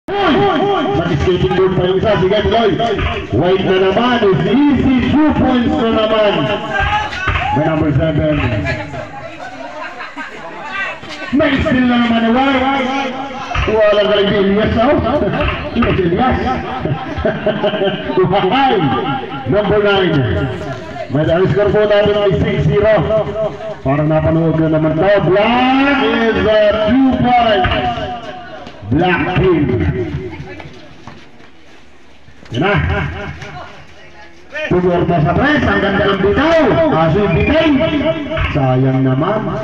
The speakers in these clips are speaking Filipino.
Mag-skating board pa yung isa. Sige, tuloy. White na naman. It's easy. 2 points na naman. May number 7. May steal na naman na white. Walang galing si Elias, oh. Ito si Elias. Uhahay. Number 9. May dahil score po natin ay 6-0. Parang napanood na naman to. Black is 2 points. Black team. Yan na. Puwerta sa press. Ang ganda ng bitaw. Kaso yung bitay. Sayang naman.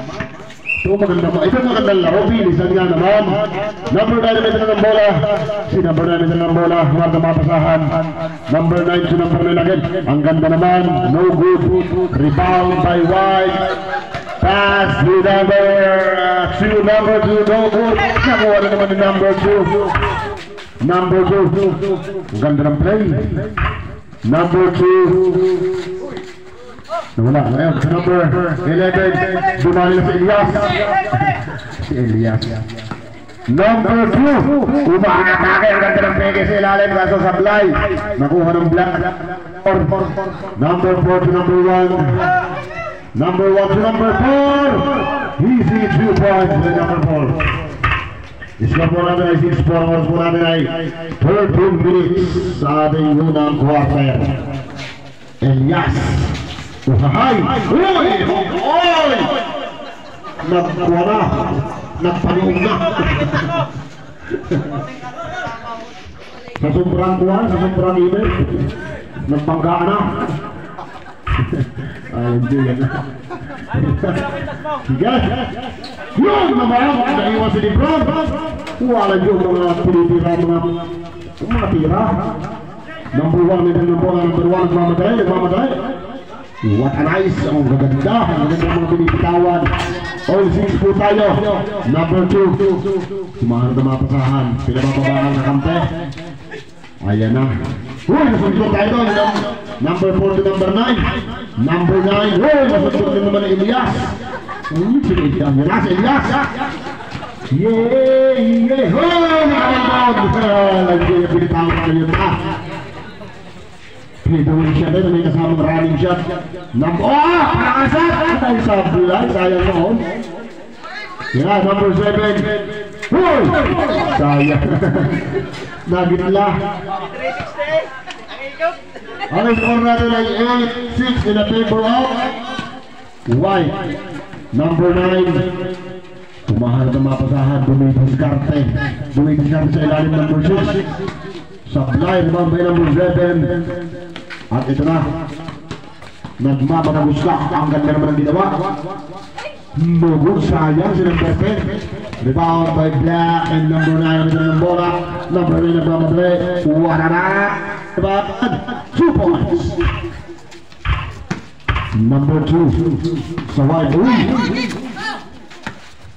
Ito magandang laro. Bilisan nga naman. Number 9 na ito ng bola. Si number 9 ito ng bola. Huwag na mapasahan. Number 9 to number 9 again. Ang ganda naman. No good. Rebound by White. Pass to number 2. Number 2. No good. Nakuha na naman ni number 2. Number 2. Ang ganda ng play. Number 2. Wala, ngayon, sa number 11, dumali na si Elias. Si Elias. Number 2, umaatake, ang ganda ng peke sa ilalim, kaso sablay. Nakuha ng black. Number 4 to number 1. Number 1 to number 4. Easy 2 points to number 4. Isla po natin ay 6 points po natin ay 13 minutes sa ating unang quarter. Elias. Uhahay! Uy! Uy! Nagkuha na! Nagpanood na! Sa sobrang kuha, sa sobrang email, nagpangga na! Ay, hindi yan na. Sige! Yun! Naman! Naiwan si Lebron! Wala yung mga pinitira, mga tira. Number 1, number 1, nagmamatay. What a nice, ang gaganda, ang gaganda mga binibitawan. All 6 po tayo. Number 2. Sumahan na mapasahan. Pinabababaan na kampe. Ayan na. Uy, nasunod tayo doon. Number 4 to number 9. Number 9. Uy, nasunod na naman ni Elias. Sinigyan niya na si Elias. Yay! Uy, nakawag. Lagi yung binitawan na yun na. Pinituloy siya din, may kasamang running shot. Pakasat! Ay, sablay, sayang noon. Yeah, number 7. Uy! Sayang. Nagitla. Ang score natin ay 8-6 in a favor of White. Number 9. Tumahal na mapasahan, dumidiskarte. Dumidiskarte sa ilalim number 6. Sablay naman by number 7. At ito na, nagmamagusla. Ang ganda naman ang ginawa. Mugo, sayang si number 10. Rebound by Black and number 9 ito ng bola. Number 9 nagmamadali. Wala na. Rebound, 2 points. Number 2 sa White.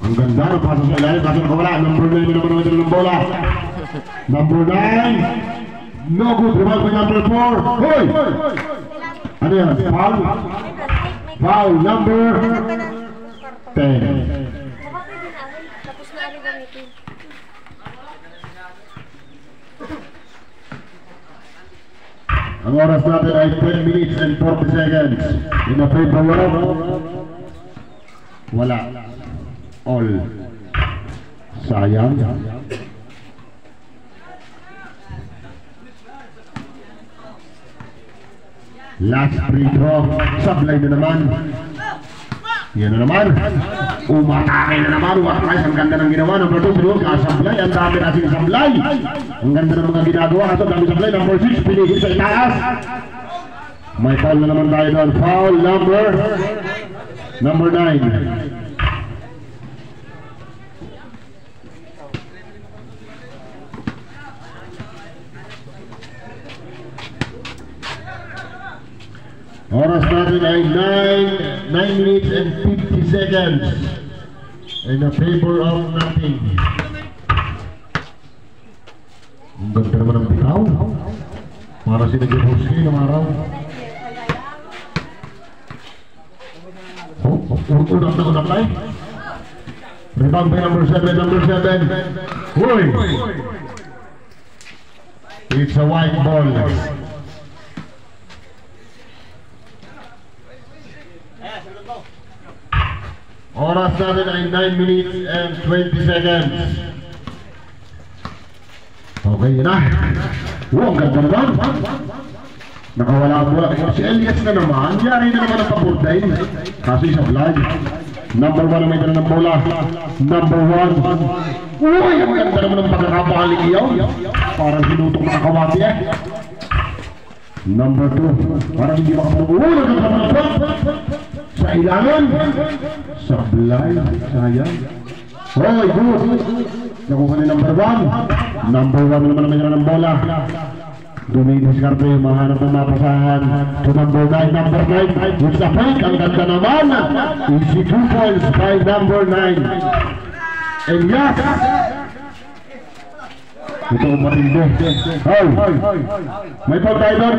Ang ganda ng paso sa ilalim. Paso na kawala. Number 9 naman ito ng bola. Number 9. No good, rebound by number 4. Hoy! Ano yan? Foul? Foul number 10. Ang oras natin ay 10 minutes and 40 seconds. In a favor of wala. All. Sayang. Last free throw. Sablay na naman. Yan na naman. Umatake na naman. Ang ganda ng ginawa. Number 2, Bruce. Sablay. Ang dami natin sablay. Ang ganda ng mga ginagawa. Ito, dami sablay. Number 6. Pinigil sa itaas. May foul na naman tayo doon. Foul number 9. Oras natin ay 9 minutes and 50 seconds in a favor of nothing. Ang ganda naman ang bitaw. Para si Nagibowski ng araw. Unang na unang tayo. Rebound by number 7. Uy! It's a white ball. Oras natin ay 9 minutes and 20 seconds. Okay, yun na. Ang ganda naman. Nakawala ang bola. Si Elias na naman. Yari na naman ang paburday. Kaso isa vlog. Number 1 na may dala ng bola. Number 1. Uy, ang ganda naman ng pagkakabalik iyaw. Parang sinutok na kakawati eh. Number 2. Parang hindi makapulong. Uy, nagkakamalapot. Sa ilangan. Sablay. Sayang. Hoy, good. Nakuha ni number 1. Number 1 naman na may dala ng bola. Dumidiskarte, mahanap ng mapasahan to number 9, number 9 with the fake, ang ganda naman easy 2 points by number 9 and yes ito matindi. May foul tayo doon.